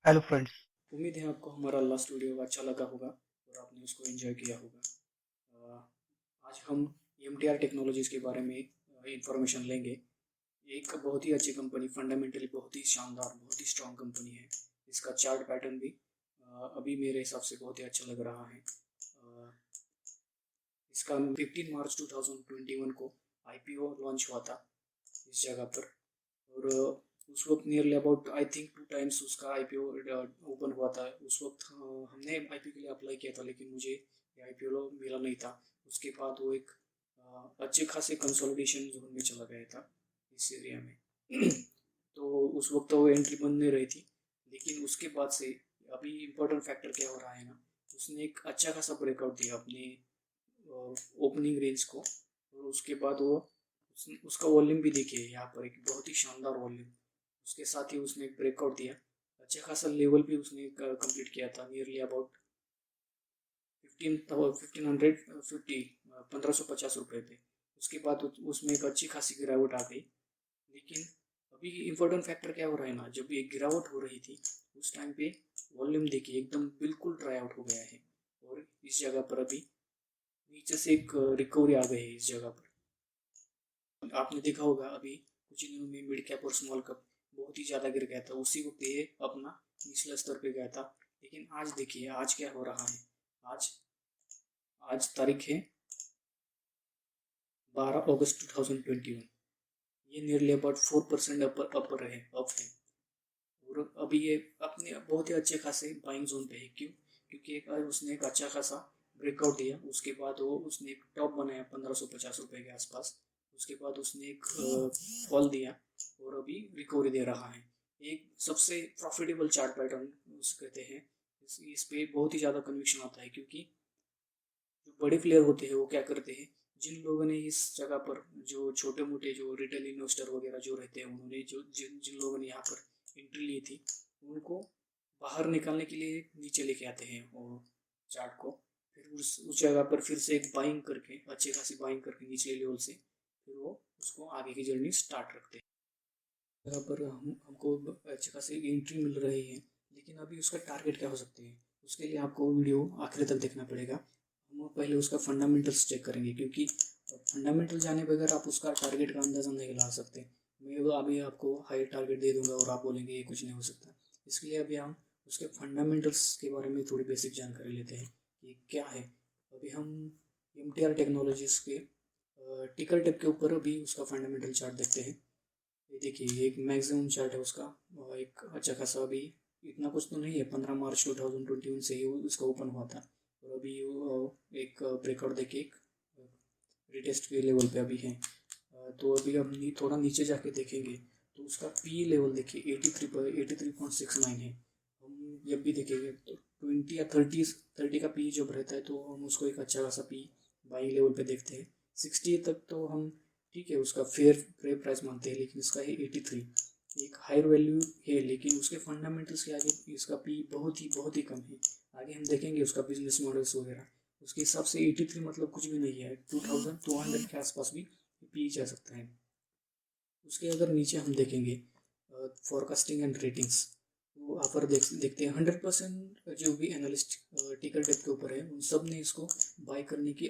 Hello friends. उम्मीद है आपको हमारा लास्ट वीडियो अच्छा लगा होगा और आपने उसको एंजॉय किया होगा। आज हम एम टेक्नोलॉजीज़ के बारे में इंफॉर्मेशन लेंगे। एक बहुत ही अच्छी कंपनी, फंडामेंटली बहुत ही शानदार, बहुत ही स्ट्रॉन्ग कंपनी है। इसका चार्ट पैटर्न भी अभी मेरे हिसाब से बहुत ही अच्छा लग रहा है। अ, इसका 15 मार्च 2021 को आईपीओ लॉन्च हुआ था इस जगह पर। और उस वक्त nearly about I think 2 times उसका आईपीओ ओपन हुआ था। उस वक्त हमने आईपीओ के लिए अप्लाई किया था, लेकिन मुझे आईपीओ मिला नहीं था। उसके बाद वो एक अच्छे खासे कंसोलिडेशन जोन में चला गया था इस एरिया में। तो उस वक्त तो वो एंट्री बन नहीं रही थी, लेकिन उसके बाद से अभी इम्पोर्टेंट फैक्टर क्या हो रहा है ना, उसने एक अच्छा खासा ब्रेकआउट दिया अपने ओपनिंग रेंज को। और उसके बाद वो उसका वॉल्यूम भी देखिए, यहाँ पर एक बहुत ही शानदार वॉल्यूम। उसके साथ ही उसने एक ब्रेकआउट दिया, अच्छा खासा लेवल भी उसने कंप्लीट किया था, नियरली अबाउट 1550 1550 रुपये पे। उसके बाद उसमें एक अच्छी खासी गिरावट आ गई। लेकिन अभी इम्पोर्टेंट फैक्टर क्या हो रहा है ना, जब ये गिरावट हो रही थी उस टाइम पे वॉल्यूम देखिए एकदम बिल्कुल ड्राई आउट हो गया है। और इस जगह पर अभी नीचे से एक रिकवरी आ गई है इस जगह पर। आपने देखा होगा अभी कुछ ही दिनों में मिड कैप और स्मॉल कैप बहुत ही ज़्यादा गिर गया था, उसी वक्त ये अपना निचला स्तर पे गया था। लेकिन आज देखिए आज क्या हो रहा है। आज आज तारीख है 12 अगस्त 2021। ये नियरली अबाउट 4% अपर है, अप है। और अभी ये अपने बहुत ही अच्छे खासे बाइंग जोन पे है। क्यों? क्योंकि एक उसने एक अच्छा खासा ब्रेकआउट दिया, उसके बाद वो उसने एक टॉप बनाया 1550 रुपये के आसपास। उसके बाद उसने एक फॉल दिया और अभी रिकवरी दे रहा है। एक सबसे प्रॉफिटेबल चार्ट पैटर्न उस कहते हैं। इस पे बहुत ही ज़्यादा कन्विक्शन आता है, क्योंकि जो बड़े प्लेयर होते हैं वो क्या करते हैं, जिन लोगों ने इस जगह पर, जो छोटे मोटे जो रिटेल इन्वेस्टर वगैरह जो रहते हैं, उन्होंने जो जिन जिन लोगों ने यहाँ पर एंट्री ली थी, उनको बाहर निकालने के लिए नीचे लेके आते हैं वो चार्ट को। फिर उस जगह पर फिर से एक बाइंग करके, अच्छी खासी बाइंग करके निचले लेवल से फिर वो उसको आगे की जर्नी स्टार्ट रखते हैं। जगह पर हमको अच्छे खासी एंट्री मिल रही है। लेकिन अभी उसका टारगेट क्या हो सकते हैं, उसके लिए आपको वीडियो आखिर तक देखना पड़ेगा। हम पहले उसका फंडामेंटल्स चेक करेंगे, क्योंकि फंडामेंटल जाने बगैर आप उसका टारगेट का अंदाज़ा नहीं लगा सकते। मैं तो अभी आपको हाई टारगेट दे दूंगा और आप बोलेंगे ये कुछ नहीं हो सकता। इसके लिए अभी हम उसके फंडामेंटल्स के बारे में थोड़ी बेसिक जानकारी लेते हैं कि क्या है। अभी हम एम टेक्नोलॉजीज के टिकर टिप के ऊपर अभी उसका फंडामेंटल चार्ट देखते हैं। ये देखिए, ये एक मैक्सिमम चार्ट है उसका। एक अच्छा खासा अभी इतना कुछ तो नहीं है, 15 मार्च 2021 से ही उसका ओपन हुआ था। और अभी एक ब्रेकआउट देके एक रिटेस्ट के लेवल पे अभी है। तो अभी हम थोड़ा नीचे जाके देखेंगे तो उसका पी लेवल देखिए 83.69 है। हम जब भी देखेंगे तो 20 या 30 का पी जब रहता है तो हम उसको एक अच्छा खासा पी बाई लेवल पे देखते हैं। 60 तक तो हम ठीक है, उसका फेयर प्राइस मानते हैं, लेकिन इसका है 83। एक हायर वैल्यू है, लेकिन उसके फंडामेंटल्स के आगे इसका पी बहुत ही कम है। आगे हम देखेंगे उसका बिजनेस मॉडल्स वगैरह, उसके हिसाब से 83 मतलब कुछ भी नहीं है, 2200 के आसपास भी पी जा सकता है। उसके अगर नीचे हम देखेंगे फॉरकास्टिंग एंड रेटिंग्स, वो यहाँ पर देखते हैं 100% जो भी एनालिस्ट टिकर टेप के ऊपर है उन सब ने इसको बाय करने की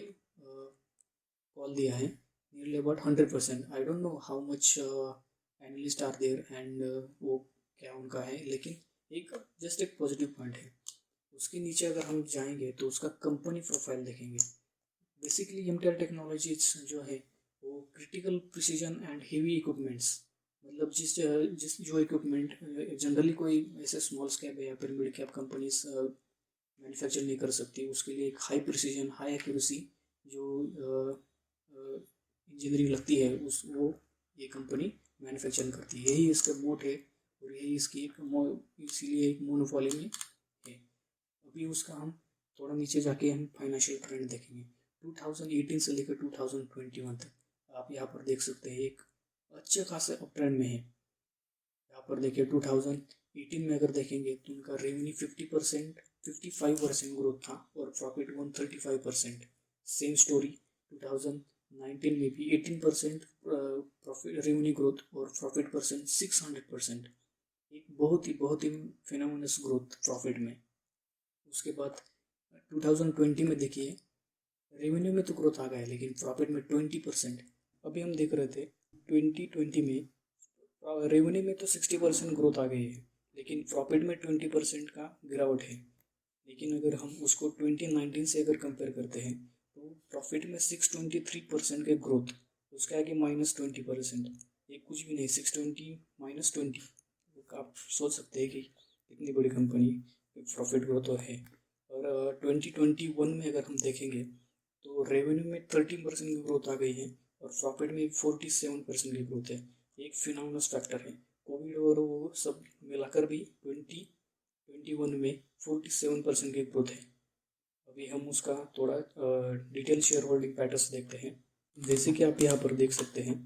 कॉल दिया है। Nearly about 100%। I don't know how much analyst are there and वो क्या उनका है, लेकिन एक जस्ट एक पॉजिटिव पॉइंट है। उसके नीचे अगर हम जाएंगे तो उसका कंपनी प्रोफाइल देखेंगे। बेसिकली एमटीआर टेक्नोलॉजीज जो है वो critical precision and heavy equipments, मतलब जिस जो इक्विपमेंट जनरली कोई ऐसे स्मॉल कैप है या फिर मिड कैप कंपनीज मैन्युफैक्चर नहीं कर सकती, उसके लिए एक हाई प्रिसीजन हाई एक्यूरेसी जो इंजीनियरिंग लगती है उस वो ये कंपनी मैन्युफैक्चरिंग करती है। यही इसका मोट है और यही इसकी इसीलिए एक मोनोपोली में है। अभी उसका हम थोड़ा नीचे जाके हम फाइनेंशियल ट्रेंड देखेंगे। 2018 से लेकर 2021 तक आप यहाँ पर देख सकते हैं एक अच्छे खासे अप ट्रेंड में है। यहाँ पर देखिए 2018 में अगर देखेंगे तो उनका रेवेन्यू 50%, 55% ग्रोथ था और प्रॉफिट 135%। सेम स्टोरी 2019 में भी 18% प्रॉफिट रेवेन्यू ग्रोथ और प्रॉफिट परसेंट 600%। एक बहुत ही फिनोमिनस ग्रोथ प्रॉफिट में। उसके बाद 2020 में देखिए, रेवेन्यू में तो ग्रोथ आ गया है लेकिन प्रॉफिट में 20%। अभी हम देख रहे थे 2020 में रेवेन्यू में तो 60% ग्रोथ आ गई है लेकिन प्रॉफिट में 20% का गिरावट है। लेकिन अगर हम उसको 2019 से अगर कंपेयर करते हैं तो प्रॉफिट में 623% के ग्रोथ, उसके आगे -20%, ये कुछ भी नहीं। 620 -20, आप सोच सकते हैं कि इतनी बड़ी कंपनी प्रॉफिट ग्रोथ तो है। और 2021 में अगर हम देखेंगे तो रेवेन्यू में 13% की ग्रोथ आ गई है और प्रॉफिट में 47% की ग्रोथ है। एक फिनोमिनस फैक्टर है। कोविड और वो सब मिलाकर भी 2021 में 47% की ग्रोथ है। अभी हम उसका थोड़ा डिटेल शेयर होल्डिंग पैटर्न्स देखते हैं। जैसे कि आप यहाँ पर देख सकते हैं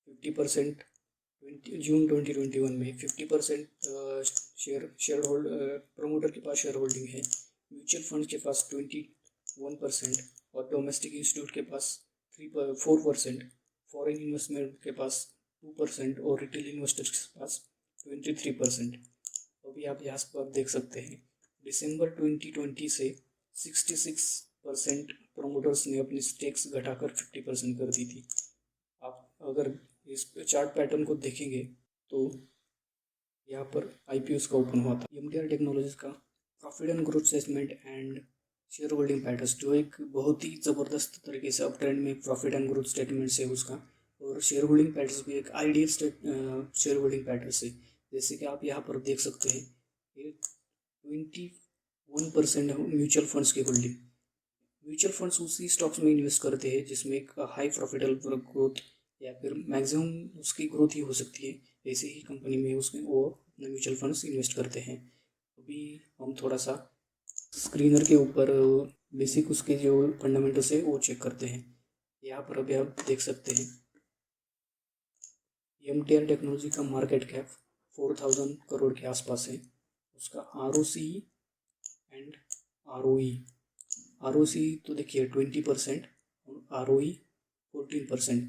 50%, जून 2021 में 50% शेयर होल्ड प्रमोटर के पास शेयर होल्डिंग है। म्यूचुअल फंड के पास 21% और डोमेस्टिक इंस्टीट्यूट के पास 4%, फॉरेन इन्वेस्टमेंट के पास 2% और रिटेल इन्वेस्टर्स के पास 23%। अभी आप यहाँ पर देख सकते हैं दिसंबर 2020 से 66% प्रमोटर्स ने अपनी स्टेक्स घटाकर 50% कर दी थी। आप अगर इस चार्ट पैटर्न को देखेंगे तो यहाँ पर आईपीओ का ओपन हुआ था। एमटीआर टेक्नोलॉजीज का profit and growth statement and share holding patterns, जो एक बहुत ही ज़बरदस्त तरीके से अप ट्रेंड में प्रॉफिट एंड ग्रोथ स्टेटमेंट्स है उसका। और शेयर होल्डिंग पैटर्न्स भी एक आइडियल शेयर होल्डिंग पैटर्न्स है। जैसे कि आप यहाँ पर देख सकते हैं ये 21% म्यूचुअल फंड्स की होल्डिंग। म्यूचुअल फंड्स उसी स्टॉक्स में इन्वेस्ट करते हैं जिसमें एक हाई प्रॉफिटेबल ग्रोथ या फिर मैक्सिमम उसकी ग्रोथ ही हो सकती है। ऐसे ही कंपनी में उसमें वो अपने म्यूचुअल फंड्स इन्वेस्ट करते हैं। अभी हम थोड़ा सा स्क्रीनर के ऊपर बेसिक उसके जो फंडामेंटल्स है वो चेक करते हैं। यहाँ पर अभी आप देख सकते हैं एमटीआर टेक्नोलॉजी का मार्केट कैप 4000 करोड़ के आसपास है। उसका आरओसी एंड आरओई, आरओसी तो देखिए 20% और आरओई 14%।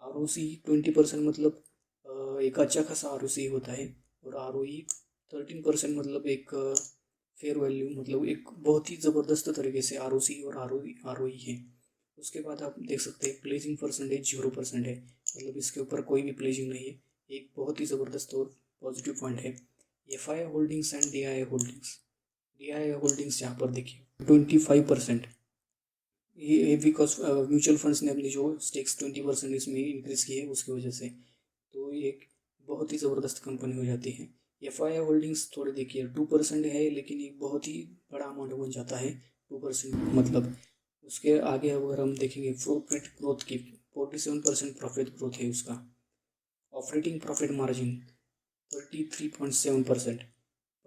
आरओसी 20% मतलब एक अच्छा खासा आरओसी होता है और आरओई 13% मतलब एक फेयर वैल्यू, मतलब एक बहुत ही ज़बरदस्त तरीके से आरओसी और आरओई है। उसके बाद आप देख सकते हैं प्लेजिंग परसेंटेज 0% है, मतलब इसके ऊपर कोई भी प्लेजिंग नहीं है। एक बहुत ही ज़बरदस्त और पॉजिटिव पॉइंट है। FI holdings and DI holdings, DI holdings यहाँ पर देखिए 25%। ये बिकॉज म्यूचुअल फंड्स ने अपनी जो स्टेक्स 20% इसमें इंक्रीज की है उसकी वजह से, तो ये एक बहुत ही ज़बरदस्त कंपनी हो जाती है। एफ आई होल्डिंग्स थोड़े देखिए 2% है लेकिन एक बहुत ही बड़ा अमाउंट बन जाता है 2%, मतलब उसके आगे अगर हम देखेंगे प्रॉफिट ग्रोथ की 47% प्रॉफिट ग्रोथ है उसका। Operating profit margin 33.7%।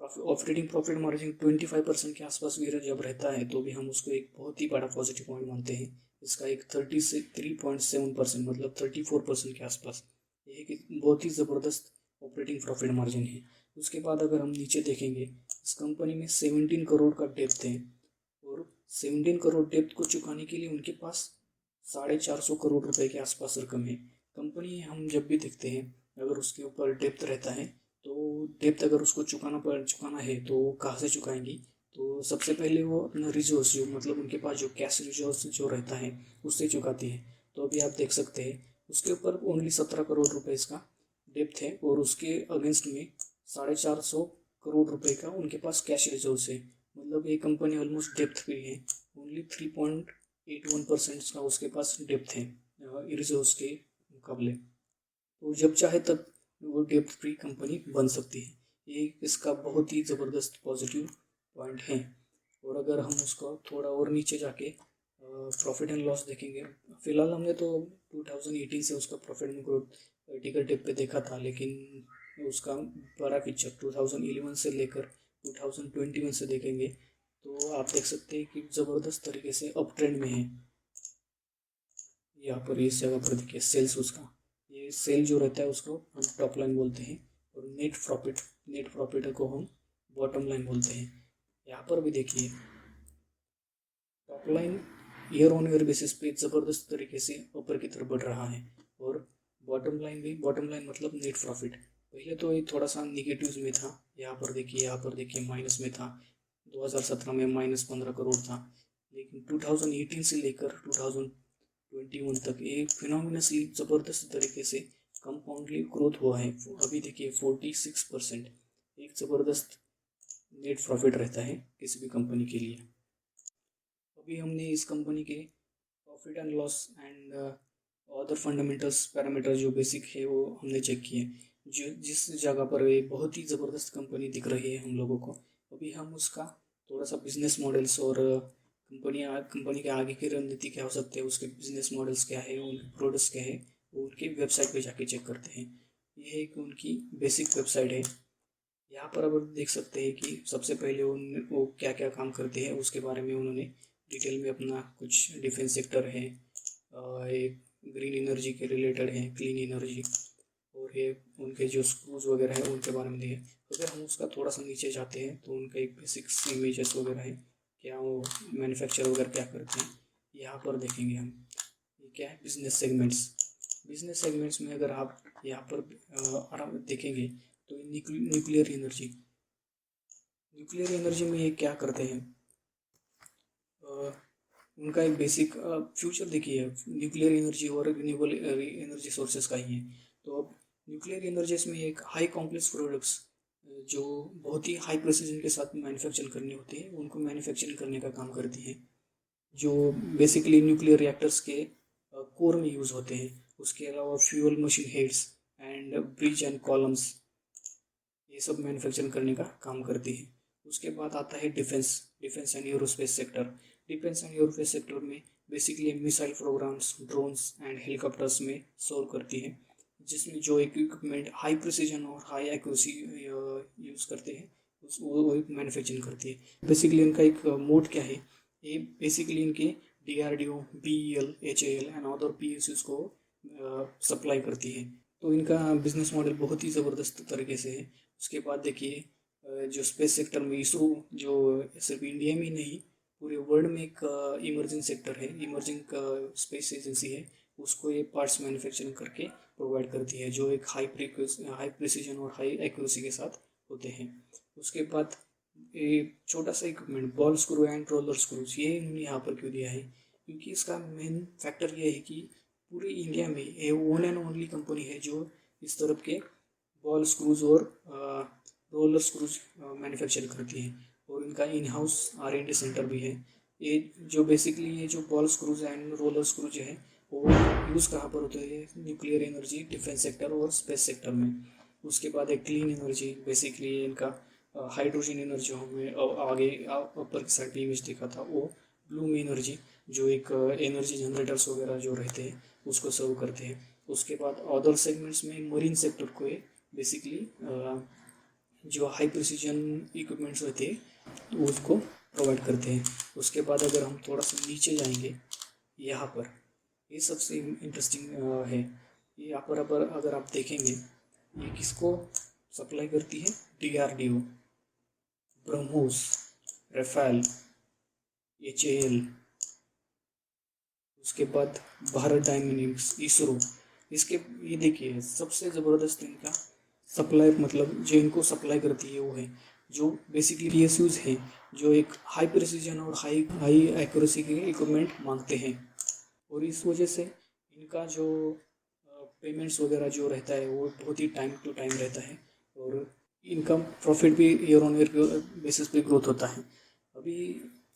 Operating profit margin 25% के आसपास भी जब रहता है तो भी हम उसको एक बहुत ही बड़ा पॉजिटिव पॉइंट मानते हैं। इसका एक 33.7% मतलब 34% के आसपास, ये एक बहुत ही ज़बरदस्त ऑपरेटिंग प्रॉफिट मार्जिन है। उसके बाद अगर हम नीचे देखेंगे इस कंपनी में 17 करोड़ का डेप्थ है और 17 करोड़ डेप्थ को चुकाने के लिए उनके पास 450 करोड़ रुपए के आसपास रकम है। कंपनी हम जब भी देखते हैं अगर उसके ऊपर डेप्थ रहता है तो डेप्थ अगर उसको चुकाना है तो कहाँ से चुकाएंगी, तो सबसे पहले वो अपना रिजर्व जो मतलब उनके पास जो कैश रिजर्व जो रहता है उससे चुकाती है। तो अभी आप देख सकते हैं उसके ऊपर ओनली 17 करोड़ रुपए इसका डेप्थ है और उसके अगेंस्ट में 450 करोड़ रुपए का उनके पास कैश रिजर्व है। मतलब ये कंपनी ऑलमोस्ट डेप्थ फ्री है। ओनली 3.81% का उसके पास डेप्थ है रिजर्व के मुकाबले। तो जब चाहे तब वो डेप्थ फ्री कंपनी बन सकती है। ये इसका बहुत ही ज़बरदस्त पॉजिटिव पॉइंट है। और अगर हम उसको थोड़ा और नीचे जाके प्रॉफिट एंड लॉस देखेंगे, फिलहाल हमने तो 2018 से उसका प्रॉफिट एंड ग्रोथ टिकर टिप पे देखा था, लेकिन उसका बड़ा पिक्चर 2011 से लेकर 2021 से देखेंगे तो आप देख सकते हैं कि ज़बरदस्त तरीके से अप ट्रेंड में है। यहाँ पर इस जगह पर देखिए सेल्स उसका, ये सेल जो रहता है उसको हम टॉप लाइन बोलते हैं और नेट प्रॉफिट को हम बॉटम लाइन बोलते हैं। यहाँ पर भी देखिए top line year on year basis पे ज़बरदस्त तरीके से ऊपर की तरफ बढ़ रहा है और बॉटम लाइन मतलब नेट प्रॉफिट पहले तो ये थोड़ा सा निगेटिव में था, यहाँ पर देखिए, यहाँ पर देखिए माइनस में था। 2017 में -15 करोड़ था, लेकिन 2018 से लेकर 2021 तक ये फिनोमिनसली ज़बरदस्त तरीके से कंपाउंडली ग्रोथ हुआ है। अभी देखिए 46%, एक ज़बरदस्त नेट प्रॉफिट रहता है किसी भी कंपनी के लिए। अभी हमने इस कंपनी के profit and loss and other fundamentals parameter जो बेसिक है वो हमने चेक किए, जो जिस जगह पर ये बहुत ही ज़बरदस्त कंपनी दिख रही है हम लोगों को। अभी हम उसका थोड़ा सा बिजनेस मॉडल्स और कंपनी के आगे की रणनीति क्या हो सकती है, उसके बिजनेस मॉडल्स क्या है, उनके प्रोडक्ट्स क्या है, वो उनकी वेबसाइट पे जाके चेक करते हैं। ये एक उनकी बेसिक वेबसाइट है। यहाँ पर अब देख सकते हैं कि सबसे पहले वो क्या क्या काम करते हैं उसके बारे में उन्होंने डिटेल में अपना कुछ डिफेंस सेक्टर है, एक ग्रीन एनर्जी के रिलेटेड है, क्लीन एनर्जी, और ये उनके जो स्क्रूज वगैरह है उनके बारे में दिए। अगर हम उसका थोड़ा सा नीचे जाते हैं तो उनका एक बेसिक इमेजेस वगैरह है, क्या वो मैन्युफैक्चर वगैरह क्या करते हैं, यहाँ पर देखेंगे हम। ये क्या है, बिजनेस सेगमेंट्स। बिजनेस सेगमेंट्स में अगर आप यहाँ पर आराम देखेंगे तो न्यूक्लियर एनर्जी, न्यूक्लियर एनर्जी में ये क्या करते हैं, उनका एक बेसिक फ्यूचर देखिए, न्यूक्लियर एनर्जी और रिन्यूएबल एनर्जी सोर्सेज का ही है। तो अब न्यूक्लियर एनर्जीज में एक हाई कॉम्प्लेक्स प्रोडक्ट्स जो बहुत ही हाई प्रिसीजन के साथ मैन्युफैक्चर करनी होती है, उनको मैन्युफैक्चरिंग करने का काम करती है, जो बेसिकली न्यूक्लियर रिएक्टर्स के कोर में यूज़ होते हैं। उसके अलावा fuel machine heads and bridge and columns, ये सब मैन्युफैक्चरिंग करने का काम करती है। उसके बाद आता है defence, defence and aerospace sector. Defence and aerospace sector में basically missile programmes, drones and helicopters में सर्व करती है, जिसमें जो इक्विपमेंट हाई प्रिसीजन और हाई एक्यूरेसी यूज़ करते हैं वो मैन्युफैक्चरिंग करती है। बेसिकली इनका एक मोड क्या है, ये बेसिकली इनके DRDO, BEL, HAL and other PSUs को सप्लाई करती है। तो इनका बिजनेस मॉडल बहुत ही ज़बरदस्त तरीके से है। उसके बाद देखिए जो स्पेस सेक्टर में इसरो, जो सिर्फ इंडिया में ही नहीं पूरे वर्ल्ड में एक इमर्जिंग सेक्टर है, इमर्जिंग स्पेस एजेंसी है, उसको ये पार्ट्स मैन्युफैक्चरिंग करके प्रोवाइड करती है, जो एक हाई प्रिसीजन और हाई एक्यूरेसी के साथ होते हैं। उसके बाद ये छोटा सा equipment, ball screw and roller screws, ये इन्होंने यहाँ पर क्यों दिया है, क्योंकि इसका मेन फैक्टर ये है कि पूरे इंडिया में ये वन एंड ओनली कंपनी है जो इस तरफ के बॉल स्क्रूज और रोलर स्क्रूज मैन्युफैक्चर करती है, और इनका इन हाउस R&D सेंटर भी है। ये जो बेसिकली ये जो ball screws and roller screws है वो यूज़ कहाँ पर होते हैं, न्यूक्लियर एनर्जी, डिफेंस सेक्टर और स्पेस सेक्टर में। उसके बाद एक क्लीन एनर्जी, बेसिकली इनका हाइड्रोजन एनर्जी हमें आगे ऊपर की साइड पे इमेज देखा था, वो ब्लूम एनर्जी, जो एक एनर्जी जनरेटर्स वगैरह जो रहते हैं उसको सर्व करते हैं। उसके बाद अदर सेगमेंट्स में मरीन सेक्टर को बेसिकली जो हाई प्रिसीजन इक्विपमेंट्स रहते हैं तो उसको प्रोवाइड करते हैं। उसके बाद अगर हम थोड़ा सा नीचे जाएंगे, यहाँ पर ये सबसे इंटरेस्टिंग है। ये यहाँ पर अगर आप देखेंगे, ये किसको सप्लाई करती है, DRDO, ब्रह्मोस, राफेल, HAL, उसके बाद भारत डायनेमिक्स, इसरो। इसके ये देखिए सबसे ज़बरदस्त इनका सप्लाई, मतलब जो इनको सप्लाई करती है वो है जो बेसिकली PSUs है, जो एक हाई प्रिसीजन और हाई हाई एक्यूरेसी के इक्विपमेंट मांगते हैं, और इस वजह से इनका जो पेमेंट्स वगैरह जो रहता है वो बहुत ही टाइम टू टाइम रहता है, और इनकम प्रॉफिट भी ईयर ऑन ईयर बेसिस पे ग्रोथ होता है। अभी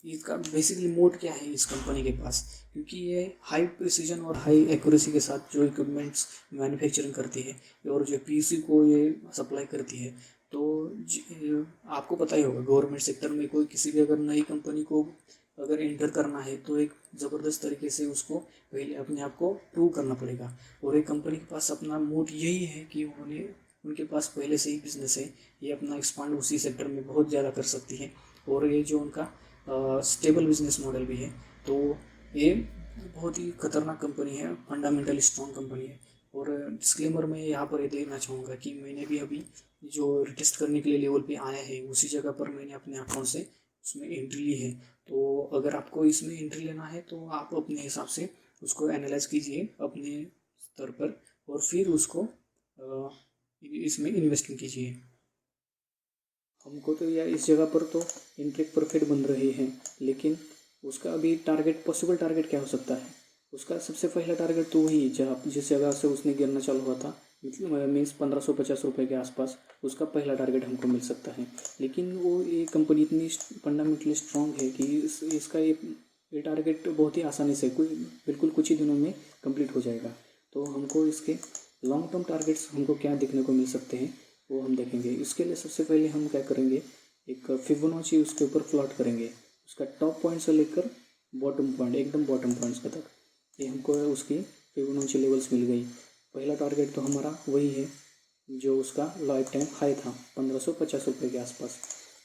इसका बेसिकली मोड क्या है इस कंपनी के पास, क्योंकि ये हाई प्रिसीजन और हाई एक्यूरेसी के साथ जो इक्विपमेंट्स मैन्युफैक्चरिंग करती है और जो PC को ये सप्लाई करती है, तो आपको पता ही होगा गवर्नमेंट सेक्टर में कोई किसी भी अगर नई कंपनी को अगर एंटर करना है तो एक ज़बरदस्त तरीके से उसको पहले अपने आप को प्रूव करना पड़ेगा, और एक कंपनी के पास अपना मोड यही है कि उन्हें उनके पास पहले से ही बिजनेस है, ये अपना एक्सपांड उसी सेक्टर में बहुत ज़्यादा कर सकती है, और ये जो उनका स्टेबल बिजनेस मॉडल भी है, तो ये बहुत ही खतरनाक कंपनी है, फंडामेंटली स्ट्रॉन्ग कंपनी है। और डिस्क्लेमर में यहाँ पर ये देना चाहूँगा कि मैंने भी अभी जो टेस्ट करने के लिए लेवल पे आया है उसी जगह पर मैंने अपने अकाउंट से उसमें एंट्री ली है। तो अगर आपको इसमें एंट्री लेना है तो आप अपने हिसाब से उसको एनालाइज कीजिए अपने स्तर पर, और फिर उसको इसमें इन्वेस्टिंग कीजिए। हमको तो यार इस जगह पर तो इंटरेस्ट प्रॉफिट बन रही है, लेकिन उसका अभी टारगेट, पॉसिबल टारगेट क्या हो सकता है? उसका सबसे पहला टारगेट तो वही जहाँ जिस जगह से उसने गिरना चालू हुआ था, मीन्स 1550 रुपये के आसपास उसका पहला टारगेट हमको मिल सकता है। लेकिन वो ये कंपनी इतनी फंडामेंटली स्ट्रॉन्ग है कि इसका ये टारगेट बहुत ही आसानी से बिल्कुल कुछ ही दिनों में कंप्लीट हो जाएगा। तो हमको इसके लॉन्ग टर्म टारगेट्स हमको क्या देखने को मिल सकते हैं वो हम देखेंगे। इसके लिए सबसे पहले हम क्या करेंगे, एक फिबोनाची उसके ऊपर प्लॉट करेंगे, उसका टॉप पॉइंट से लेकर बॉटम पॉइंट, एकदम बॉटम पॉइंट्स तक। ये हमको उसकी फिबोनाची लेवल्स मिल गई। पहला टारगेट तो हमारा वही है जो उसका लाइफ टाइम हाई था 1550 रुपये के आसपास।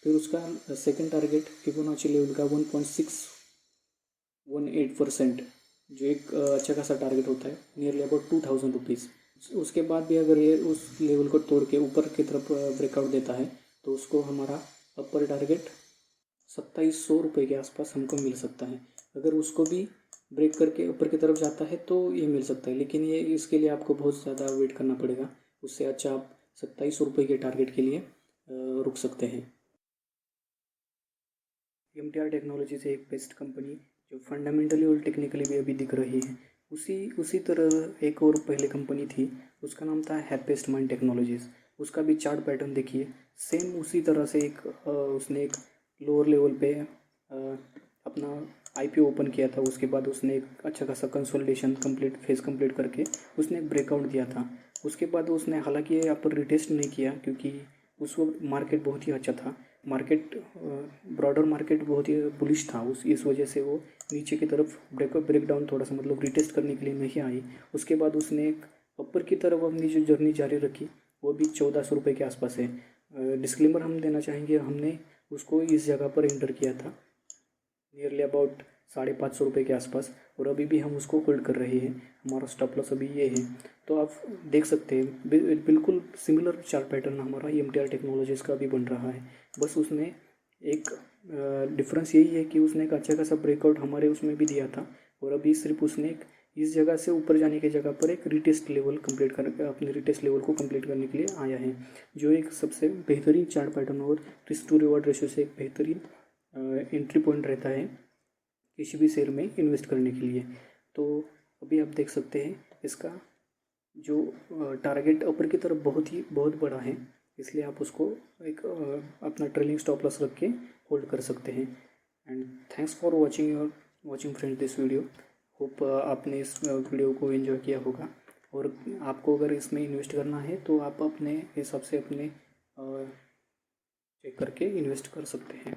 फिर उसका सेकंड टारगेट फिबोनाची लेवल का 1.618%, जो एक अच्छा खासा टारगेट होता है, नियरली अबाउट 2000 रुपीज़। उसके बाद भी अगर ये उस लेवल को तोड़ के ऊपर की तरफ ब्रेकआउट देता है तो उसको हमारा अपर टारगेट 2700 रुपये के आसपास हमको मिल सकता है। अगर उसको भी ब्रेक करके ऊपर की तरफ जाता है तो ये मिल सकता है, लेकिन ये इसके लिए आपको बहुत ज़्यादा वेट करना पड़ेगा। उससे अच्छा आप 2700 रुपये के टारगेट के लिए रुक सकते हैं। MTR टेक्नोलॉजी से एक बेस्ट कंपनी जो फंडामेंटली और टेक्निकली भी अभी दिख रही है, उसी तरह एक और पहले कंपनी थी, उसका नाम था हैप्पीएस्ट माइंड टेक्नोलॉजीज़। उसका भी चार्ट पैटर्न देखिए, सेम उसी तरह से उसने एक लोअर लेवल पे अपना IPO ओपन किया था। उसके बाद उसने एक अच्छा खासा कंसोलिडेशन फेज कंप्लीट करके उसने एक ब्रेकआउट दिया था। उसके बाद उसने हालांकि यहाँ पर रिटेस्ट नहीं किया, क्योंकि उस वक्त मार्केट बहुत ही अच्छा था। ब्रॉडर मार्केट बहुत ही बुलिश था, इस वजह से वो नीचे की तरफ ब्रेकडाउन थोड़ा सा मतलब रिटेस्ट करने के लिए नहीं आई। उसके बाद उसने एक ऊपर की तरफ अपनी जो जर्नी जारी रखी, वो भी 1400 रुपये के आसपास है। डिस्क्लेमर हम देना चाहेंगे, हमने उसको इस जगह पर एंटर किया था नियरली अबाउट 550 रुपये के आसपास, और अभी भी हम उसको होल्ड कर रहे हैं। हमारा स्टॉप लॉस अभी ये है। तो आप देख सकते हैं बिल्कुल सिमिलर चार्ट पैटर्न हमारा MTR टेक्नोलॉजीज़ का भी बन रहा है। बस उसमें एक डिफरेंस यही है कि उसने एक अच्छा खासा ब्रेकआउट हमारे उसमें भी दिया था, और अभी सिर्फ उसने एक इस जगह से ऊपर जाने की जगह पर एक रिटेस्ट लेवल कंप्लीट कर अपने रिटेस्ट लेवल को कंप्लीट करने के लिए आया है, जो एक सबसे बेहतरीन चार्ट पैटर्न और रिस्क टू रिवॉर्ड रेशियो से एक बेहतरीन एंट्री पॉइंट रहता है किसी भी शेयर में इन्वेस्ट करने के लिए। तो अभी आप देख सकते हैं इसका जो टारगेट ऊपर की तरफ बहुत बड़ा है, इसलिए आप उसको एक अपना ट्रेलिंग स्टॉप लॉस रख के होल्ड कर सकते हैं। And thanks for watching friend this video. Hope आपने इस वीडियो को एंजॉय किया होगा, और आपको अगर इसमें इन्वेस्ट करना है तो आप अपने हिसाब से अपने चेक करके इन्वेस्ट कर सकते हैं।